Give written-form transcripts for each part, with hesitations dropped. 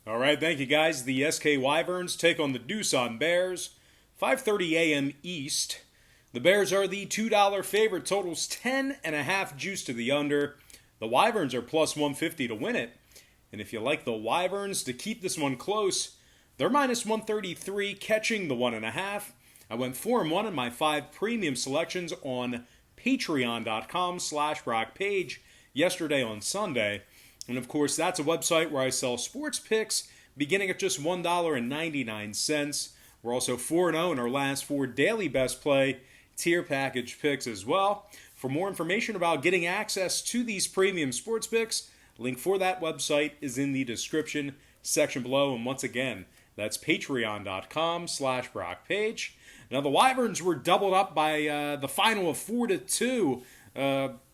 All right, thank you guys. The SK Wyverns take on the Doosan Bears, 5:30 a.m. East. The Bears are the $2 favorite, totals 10.5 juice to the under. The Wyverns are plus 150 to win it. And if you like the Wyverns to keep this one close, they're minus 133, catching the 1.5. I went 4-1 in my 5 premium selections on patreon.com/rockpage yesterday on Sunday. And of course, that's a website where I sell sports picks beginning at just $1.99. We're also 4-0 in our last 4 daily best play tier package picks as well. For more information about getting access to these premium sports picks, link for that website is in the description section below. And once again, that's patreon.com/rockpage. Now, the Wyverns were doubled up by the final of 4-2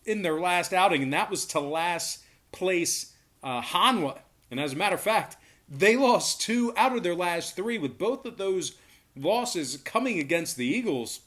in their last outing, and that was to last place Hanwha. And as a matter of fact, they lost 2 out of their last 3, with both of those losses coming against the Eagles.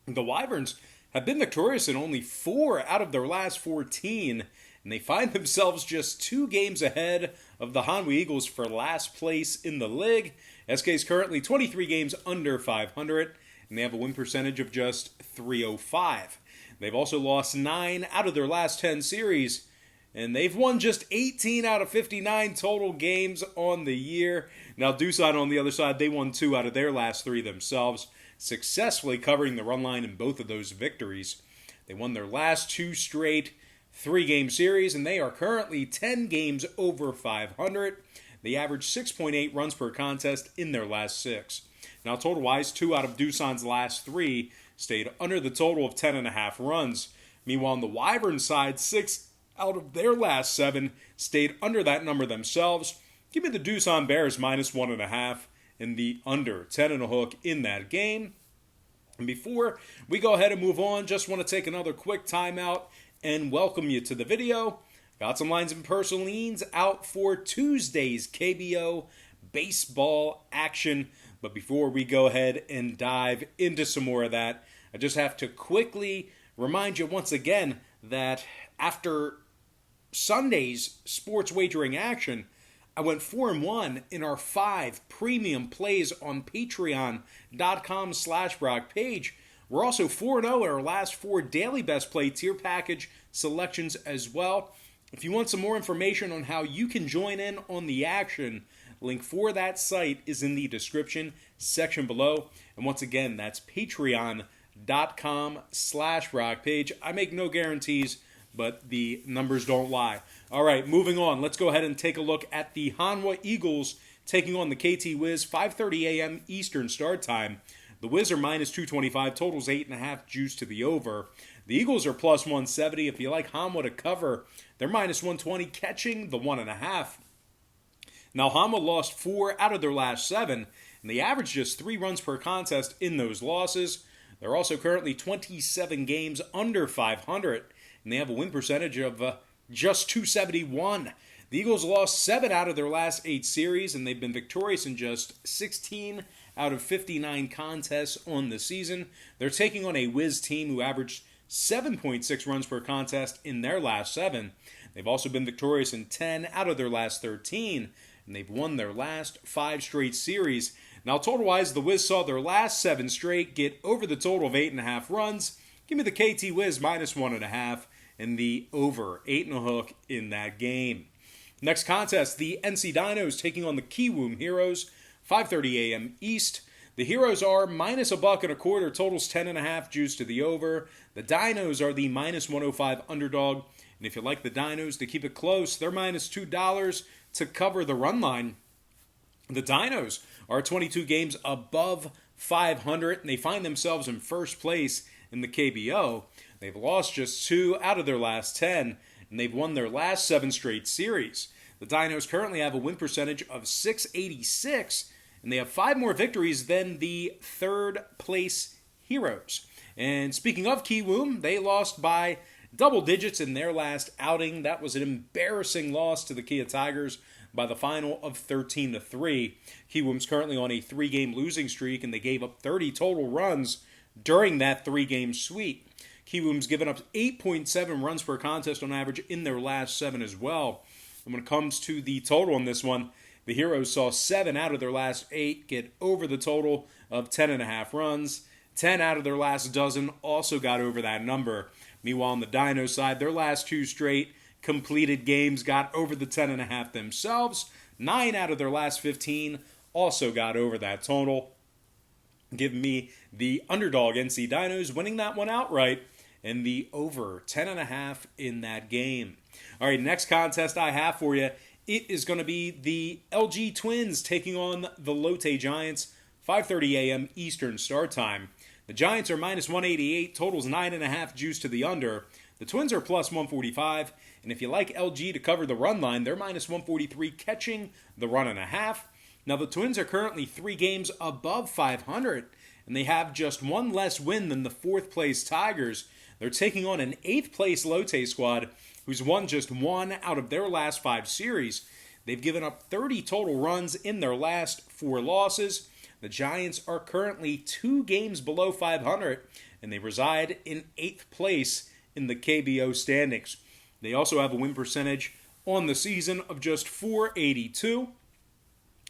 The Wyverns have been victorious in only 4 out of their last 14, and they find themselves just 2 games ahead of the Hanwha Eagles for last place in the league. SK is currently 23 games under 500, and they have a win percentage of just .305. They've also lost 9 out of their last 10 series, and they've won just 18 out of 59 total games on the year. Now, Doosan on the other side, they won 2 out of their last 3 themselves, successfully covering the run line in both of those victories. They won their last 2 straight 3-game series, and they are currently 10 games over 500. They average 6.8 runs per contest in their last 6. Now, total-wise, 2 out of Doosan's last 3 stayed under the total of 10.5 runs. Meanwhile, on the Wyvern side, 6 out of their last 7 stayed under that number themselves. Give me the Doosan Bears minus 1.5 and the under 10.5 in that game. And before we go ahead and move on, just want to take another quick timeout and welcome you to the video. Got some lines and personal leans out for Tuesday's KBO baseball action. But before we go ahead and dive into some more of that, I just have to quickly remind you once again that after Sunday's sports wagering action, I went 4-1 in our 5 premium plays on patreon.com/rockpage. We're also 4-0 in our last 4 daily best play tier package selections as well. If you want some more information on how you can join in on the action, link for that site is in the description section below. And once again, that's patreon.com/rockpage. I make no guarantees, but the numbers don't lie. All right, moving on. Let's go ahead and take a look at the Hanwha Eagles taking on the KT Wiz, 5:30 a.m. Eastern start time. The Wiz are minus 225, totals 8.5 juice to the over. The Eagles are plus 170. If you like Hanwha to cover, they're minus 120, catching the 1.5. Now, Hanwha lost 4 out of their last 7, and they averaged just 3 runs per contest in those losses. They're also currently 27 games under 500, and they have a win percentage of just .271. The Eagles lost 7 out of their last 8 series, and they've been victorious in just 16 out of 59 contests on the season. They're taking on a Wiz team who averaged 7.6 runs per contest in their last 7. They've also been victorious in 10 out of their last 13, and they've won their last 5 straight series. Now, total-wise, the Wiz saw their last 7 straight get over the total of 8.5 runs. Give me the KT Wiz minus 1.5 and the over 8.5 in that game. Next contest, the NC Dinos taking on the KBO Heroes, 5:30 a.m. East. The Heroes are minus $1.25, totals 10.5 juice to the over. The Dinos are the minus 105 underdog. And if you like the Dinos to keep it close, they're minus $2 to cover the run line. The Dinos are 22 games above 500, and they find themselves in first place in the KBO. They've lost just 2 out of their last 10, and they've won their last 7 straight series. The Dinos currently have a win percentage of .686, and they have 5 more victories than the third place Heroes. And speaking of KBO, they lost by double digits in their last outing. That was an embarrassing loss to the Kia Tigers by the final of 13-3. KBO's currently on a 3-game losing streak, and they gave up 30 total runs during that 3-game sweep. KBO's given up 8.7 runs per contest on average in their last 7 as well. And when it comes to the total on this one, The Heroes saw 7 out of their last 8 get over the total of 10.5 runs. 10 out of their last dozen also got over that number. Meanwhile, on the Dino side, their last 2 straight completed games got over the 10.5 themselves. 9 out of their last 15 also got over that total. Give me the Underdog NC Dinos winning that one outright and the over 10.5 in that game. All right, next contest I have for you, it is going to be the LG Twins taking on the Lotte Giants, 5:30 a.m. Eastern start time. The Giants are minus 188, totals 9.5 juice to the under. The Twins are plus 145, and if you like LG to cover the run line, they're minus 143 catching the run and a half. Now, the Twins are currently 3 games above 500, and they have just 1 less win than the 4th place Tigers. They're taking on an 8th place Lotte squad who's won just 1 out of their last 5 series. They've given up 30 total runs in their last 4 losses. The Giants are currently 2 games below 500, and they reside in 8th place in the KBO standings. They also have a win percentage on the season of just .482.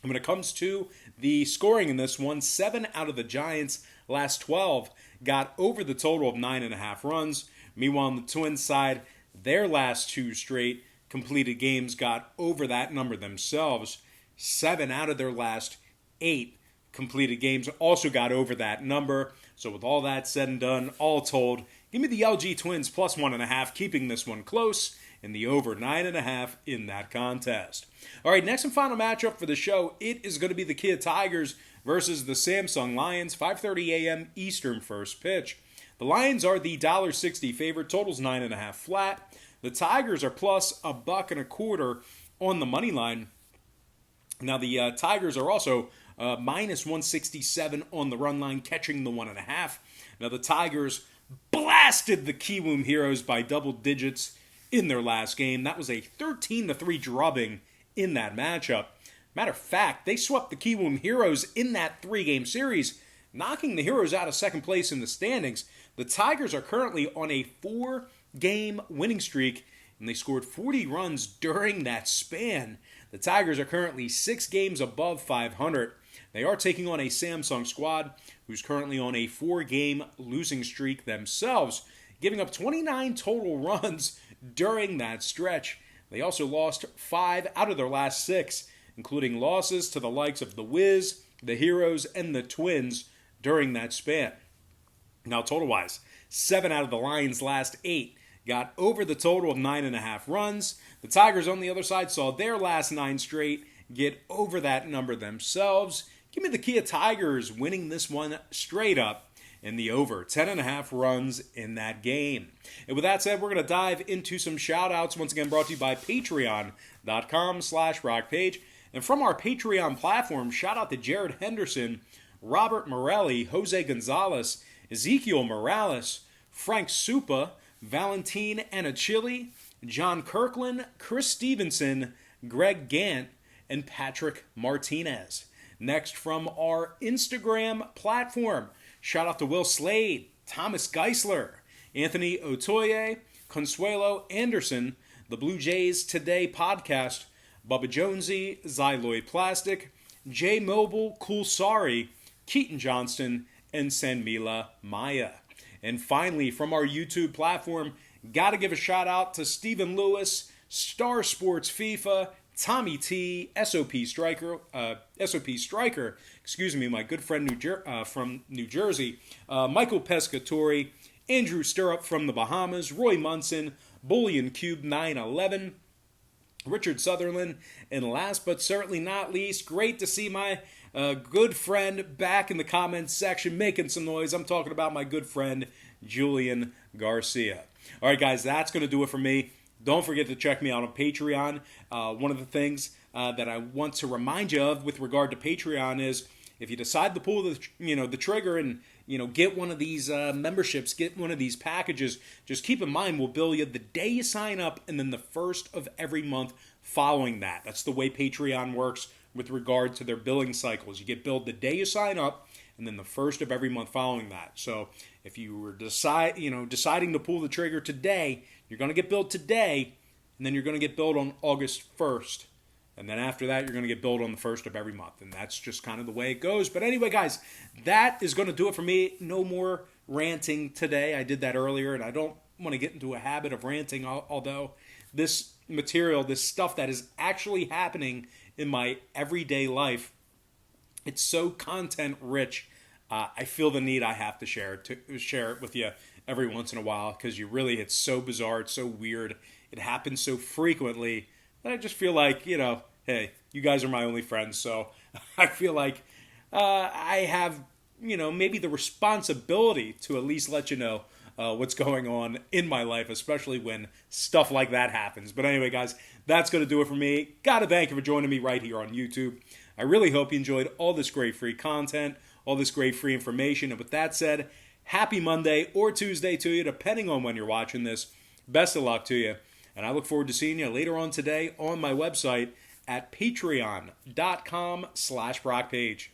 And when it comes to the scoring in this one, 7 out of the Giants' last 12 got over the total of 9.5 runs. Meanwhile, on the Twins side, their last 2 straight completed games got over that number themselves. 7 out of their last 8 completed games also got over that number. So with all that said and done, all told, give me the LG Twins plus 1.5, keeping this one close, and the over 9.5 in that contest. All right, next and final matchup for the show, it is going to be the Kia Tigers versus the Samsung Lions, 5:30 a.m. Eastern first pitch. The Lions are the $1.60 favorite, totals 9.5 flat. The Tigers are plus $1.25 on the money line. Now the Tigers are also minus 167 on the run line, catching the 1.5. Now the Tigers blasted the Kiwoom Heroes by double digits in their last game. That was a 13-3 drubbing in that matchup. Matter of fact, they swept the Kiwoom Heroes in that 3-game series, knocking the Heroes out of second place in the standings. The Tigers are currently on a 4-game winning streak, and they scored 40 runs during that span. The Tigers are currently 6 games above 500. They are taking on a Samsung squad who's currently on a 4-game losing streak themselves, giving up 29 total runs during that stretch. They also lost 5 out of their last 6, including losses to the likes of the Wiz, the Heroes, and the Twins during that span. Now, total-wise, 7 out of the Lions' last 8 got over the total of 9.5 runs. The Tigers, on the other side, saw their last 9 straight get over that number themselves. Give me the Kia Tigers winning this one straight up in the over 10.5 runs in that game. And with that said, we're going to dive into some shout-outs, once again brought to you by patreon.com/rockpage. And from our Patreon platform, shout out to Jared Henderson, Robert Morelli, Jose Gonzalez, Ezekiel Morales, Frank Supa, Valentin Anachili, John Kirkland, Chris Stevenson, Greg Gant, and Patrick Martinez. Next, from our Instagram platform, shout out to Will Slade, Thomas Geisler, Anthony Otoye, Consuelo Anderson, the Blue Jays Today podcast, Bubba Jonesy, Xyloid Plastic, Jay Mobile, Kulsari, Keaton Johnston, and Sanmila Maya. And finally, from our YouTube platform, gotta give a shout out to Stephen Lewis, Star Sports FIFA, Tommy T, SOP Striker, my good friend from New Jersey, Michael Pescatori, Andrew Stirrup from the Bahamas, Roy Munson, Bullion Cube 911, Richard Sutherland, and last but certainly not least, great to see my good friend back in the comments section making some noise. I'm talking about my good friend Julian Garcia. All right, guys, that's going to do it for me. Don't forget to check me out on Patreon. One of the things that I want to remind you of with regard to Patreon is if you decide to pull the trigger and get one of these memberships, get one of these packages, just keep in mind we'll bill you the day you sign up and then the first of every month following that. That's the way Patreon works with regard to their billing cycles. You get billed the day you sign up and then the first of every month following that. So if you were deciding to pull the trigger today, you're going to get billed today, and then you're going to get billed on August 1st And then after that, you're going to get billed on the first of every month. And that's just kind of the way it goes. But anyway, guys, that is going to do it for me. No more ranting today. I did that earlier, and I don't want to get into a habit of ranting, although this material, this stuff that is actually happening in my everyday life, it's so content rich. I feel the need I have to share it with you every once in a while, because it's so bizarre, it's so weird, it happens so frequently that I just feel like, hey, you guys are my only friends, so I feel like I have, maybe the responsibility to at least let you know what's going on in my life, especially when stuff like that happens. But anyway, guys, that's going to do it for me. Gotta thank you for joining me right here on YouTube. I really hope you enjoyed all this great free content, all this great free information. And with that said, happy Monday or Tuesday to you, depending on when you're watching this. Best of luck to you. And I look forward to seeing you later on today on my website at patreon.com/BrockPage.